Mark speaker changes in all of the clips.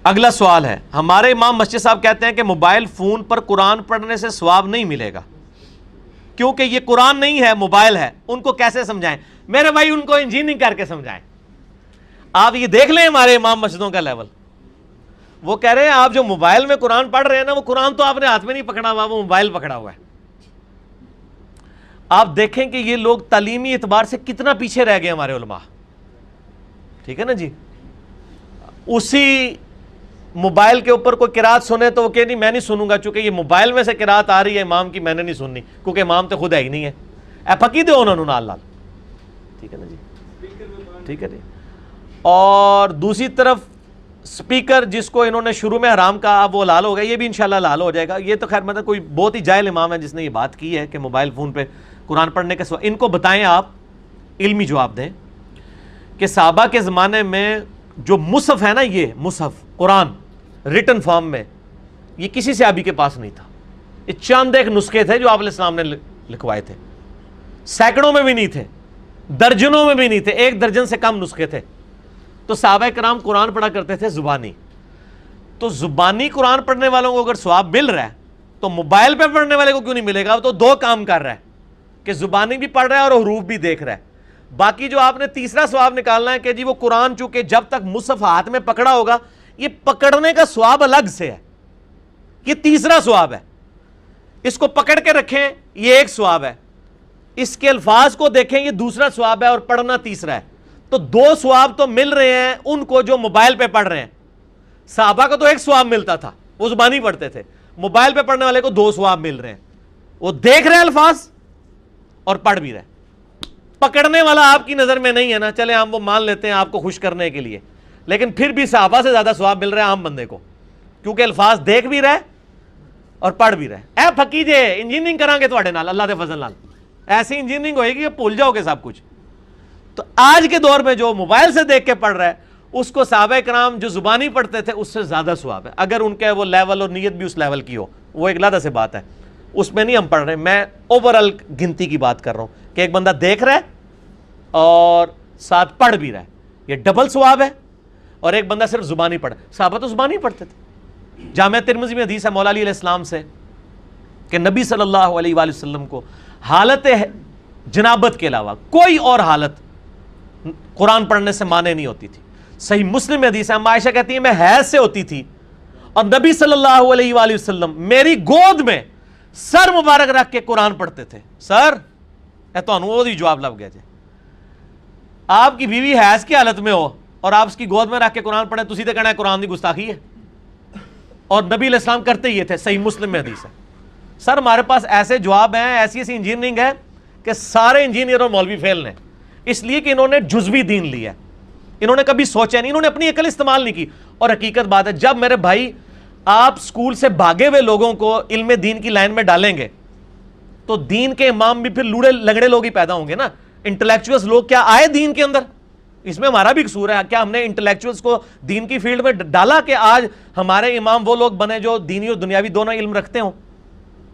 Speaker 1: اگلا سوال ہے، ہمارے امام مسجد صاحب کہتے ہیں کہ موبائل فون پر قرآن پڑھنے سے ثواب نہیں ملے گا کیونکہ یہ قرآن نہیں ہے، موبائل ہے. ان کو کیسے سمجھائیں؟ میرے بھائی ان کو انجینئرنگ کر کے سمجھائیں. آپ یہ دیکھ لیں ہمارے امام مسجدوں کا لیول. وہ کہہ رہے ہیں آپ جو موبائل میں قرآن پڑھ رہے ہیں نا، وہ قرآن تو آپ نے ہاتھ میں نہیں پکڑا ہوا، وہ موبائل پکڑا ہوا ہے. آپ دیکھیں کہ یہ لوگ تعلیمی اعتبار سے کتنا پیچھے رہ گئے ہمارے علماء. ٹھیک ہے نا جی. اسی موبائل کے اوپر کوئی قرات سنے تو وہ کہ نہیں میں نہیں سنوں گا، چونکہ یہ موبائل میں سے قرات آ رہی ہے امام کی، میں نے نہیں سننی کیونکہ امام تو خود ہے ہی نہیں ہے. اے پکی دو انہوں نے نال لال. ٹھیک ہے نا جی. ٹھیک ہے جی. اور دوسری طرف سپیکر جس کو انہوں نے شروع میں حرام کہا، اب وہ لال ہو گیا، یہ بھی انشاءاللہ لال ہو جائے گا. یہ تو خیر مطلب کوئی بہت ہی جاہل امام ہے جس نے یہ بات کی ہے کہ موبائل فون پہ قرآن پڑھنے کے سوا. ان کو بتائیں، آپ علمی جواب دیں کہ صحابہ کے زمانے میں جو مصحف ہے نا، یہ مصحف قرآن ریٹن فارم میں، یہ کسی صحابی کے پاس نہیں تھا. یہ چند ایک نسخے تھے جو آپ علیہ السلام نے لکھوائے تھے. سینکڑوں میں بھی نہیں تھے، درجنوں میں بھی نہیں تھے، 1 درجن سے کم نسخے تھے. تو صحابہ کرام قرآن پڑھا کرتے تھے زبانی. تو زبانی قرآن پڑھنے والوں کو اگر ثواب مل رہا ہے تو موبائل پہ پڑھنے والے کو کیوں نہیں ملے گا؟ وہ تو 2 کام کر رہا ہے کہ زبانی بھی پڑھ رہا ہے اور حروف بھی دیکھ رہا ہے. باقی جو آپ نے تیسرا ثواب نکالنا ہے کہ جی وہ قرآن چونکہ جب تک مصحف ہاتھ میں پکڑا ہوگا، یہ پکڑنے کا ثواب الگ سے ہے، یہ تیسرا ثواب ہے. اس کو پکڑ کے رکھیں، یہ ایک ثواب ہے. اس کے الفاظ کو دیکھیں، یہ دوسرا ثواب ہے، اور پڑھنا تیسرا ہے. تو 2 ثواب تو مل رہے ہیں ان کو جو موبائل پہ پڑھ رہے ہیں. صحابہ کو تو 1 ثواب ملتا تھا، وہ زبانی پڑھتے تھے. موبائل پہ پڑھنے والے کو 2 ثواب مل رہے ہیں، وہ دیکھ رہے ہیں الفاظ اور پڑھ بھی رہے. پکڑنے والا آپ کی نظر میں نہیں ہے نا، چلے ہم وہ مان لیتے ہیں آپ کو خوش کرنے کے لیے، لیکن پھر بھی صحابہ سے زیادہ ثواب مل رہا ہے عام بندے کو، کیونکہ الفاظ دیکھ بھی رہے اور پڑھ بھی رہے. اے پھکی جے انجینئرنگ کران گے تواڈے نال، اللہ دے فضل نال ایسی انجینئرنگ ہوئے گی کہ بھول جاؤ گے سب کچھ. تو آج کے دور میں جو موبائل سے دیکھ کے پڑھ رہا ہے، اس کو صحابہ کرام جو زبانی پڑھتے تھے اس سے زیادہ ثواب ہے، اگر ان کے وہ لیول اور نیت بھی اس لیول کی ہو. وہ ایک علیحدہ سے بات ہے، اس میں نہیں ہم پڑھ رہے. میں اوورال گنتی کی بات کر رہا ہوں کہ ایک بندہ دیکھ رہا ہے اور ساتھ پڑھ بھی رہا ہے، یہ ڈبل ثواب ہے. اور ایک بندہ صرف زبانی پڑھا. صحابہ تو زبانی پڑھتے تھے. جامعہ ترمذی میں حدیث ہے مولا علی علیہ السلام سے کہ نبی صلی اللہ علیہ وآلہ وسلم کو حالت جنابت کے علاوہ کوئی اور حالت قرآن پڑھنے سے مانے نہیں ہوتی تھی. صحیح مسلم میں حدیث ہے، عائشہ کہتی ہیں میں حیض سے ہوتی تھی اور نبی صلی اللہ علیہ وآلہ وسلم میری گود میں سر مبارک رکھ کے قرآن پڑھتے تھے. سر اے تو وہ جواب لگ گیا جی. آپ کی بیوی حیض کی حالت میں ہو اور آپ اس کی گود میں رکھ کے قرآن پڑھیں، تسی تے کہنا ہے قرآن دی گستاخی ہے. اور نبی علیہ السلام کرتے یہ تھے، صحیح مسلم میں حدیث ہے. سر ہمارے پاس ایسے جواب ہیں، ایسی ایسی انجینئرنگ ہے کہ سارے انجینئر اور مولوی فیل ہیں، اس لیے کہ انہوں نے جزوی دین لیا ہے، انہوں نے کبھی سوچا نہیں، انہوں نے اپنی عقل استعمال نہیں کی. اور حقیقت بات ہے، جب میرے بھائی آپ سکول سے بھاگے ہوئے لوگوں کو علم دین کی لائن میں ڈالیں گے تو دین کے امام بھی پھر لوڑے لنگڑے لوگ ہی پیدا ہوں گے نا. انٹلیکچوئلز لوگ کیا آئے دین کے اندر؟ اس میں ہمارا بھی قصور ہے. کیا ہم نے انٹلیکچوئلز کو دین کی فیلڈ میں ڈالا کہ آج ہمارے امام وہ لوگ بنے جو دینی اور دنیاوی دونوں علم رکھتے ہوں؟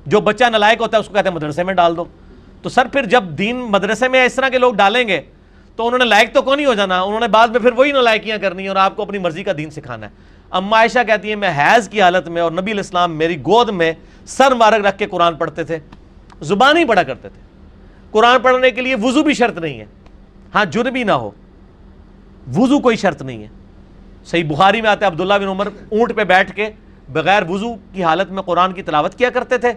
Speaker 1: جو بچہ نالائق ہوتا ہے اس کو کہتے ہیں مدرسے میں ڈال دو. تو سر پھر جب دین مدرسے میں اس طرح کے لوگ ڈالیں گے تو انہوں نے لائق تو کون نہیں ہو جانا، انہوں نے بعد میں پھر وہی نالائکیاں کرنی ہے اور آپ کو اپنی مرضی کا دین سکھانا ہے. اما عائشہ کہتی ہیں میں حیض کی حالت میں اور نبی علیہ السلام میری گود میں سر مبارک رکھ کے قرآن پڑھتے تھے، زبان ہی پڑھا کرتے تھے. قرآن پڑھنے کے لیے وضو بھی شرط نہیں ہے، ہاں جنبی نہ ہو، وضو کوئی شرط نہیں ہے. صحیح بخاری میں آتا ہے عبداللہ بن عمر اونٹ پہ بیٹھ کے بغیر وضو کی حالت میں قرآن کی تلاوت کیا کرتے تھے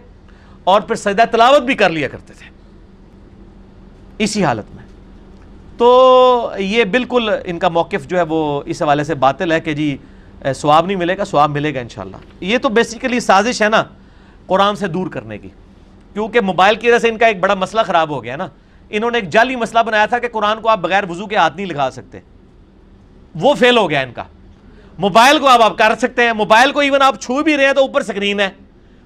Speaker 1: اور پھر سجدہ تلاوت بھی کر لیا کرتے تھے اسی حالت میں. تو یہ بالکل ان کا موقف جو ہے وہ اس حوالے سے باطل ہے کہ جی ثواب نہیں ملے گا. ثواب ملے گا انشاءاللہ. یہ تو بیسیکلی سازش ہے نا قرآن سے دور کرنے کی، کیونکہ موبائل کی وجہ سے ان کا ایک بڑا مسئلہ خراب ہو گیا نا. انہوں نے ایک جعلی مسئلہ بنایا تھا کہ قرآن کو آپ بغیر وضو کے ہاتھ نہیں لگا سکتے، وہ فیل ہو گیا ان کا. موبائل کو آپ کر سکتے ہیں، موبائل کو ایون آپ چھو بھی رہے ہیں تو اوپر سکرین ہے.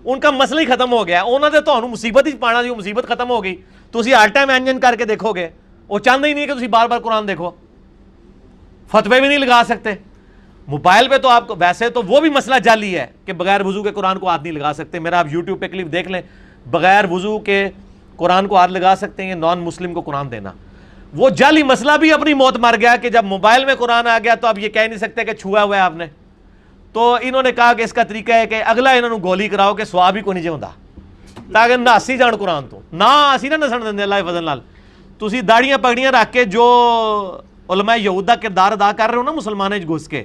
Speaker 1: ان کا مسئلہ ہی ختم ہو گیا. انہوں نے تو مصیبت ہی پانا، جو مصیبت ختم ہو گئی تو اسی ہر ٹائم انجن کر کے دیکھو گے. وہ چاہتے ہی نہیں کہ تسی بار بار قرآن دیکھو. فتوے بھی نہیں لگا سکتے موبائل پہ. تو آپ کو ویسے تو وہ بھی مسئلہ جعلی ہے کہ بغیر وضو کے قرآن کو ہاتھ نہیں لگا سکتے. میرا آپ یوٹیوب پہ کلپ دیکھ لیں، بغیر وضو کے قرآن کو ہاتھ لگا سکتے ہیں نان مسلم کو قرآن دینا. وہ جعلی مسئلہ بھی اپنی موت مر گیا کہ جب موبائل میں قرآن آ گیا تو اب یہ کہہ نہیں سکتے کہ چھوا ہوا ہے آپ نے. تو انہوں نے کہا کہ اس کا طریقہ ہے کہ اگلا انہوں نے گولی کراؤ کہ سواب ہی کو نہیں جاؤں تاکہ ناسی جان قرآن تو نہ اسی نہ نسن دیں اللہ فضل نال تسی داڑیاں پگڑیاں رکھ کے جو علماء یہود کا کردار ادا کر رہے ہو نا مسلمانوں گھس کے،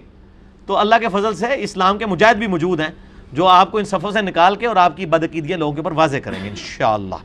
Speaker 1: تو اللہ کے فضل سے اسلام کے مجاہد بھی موجود ہیں جو آپ کو ان صفوں سے نکال کے اور آپ کی بدعقیدگیاں لوگوں کے اوپر واضح کریں گے انشاءاللہ۔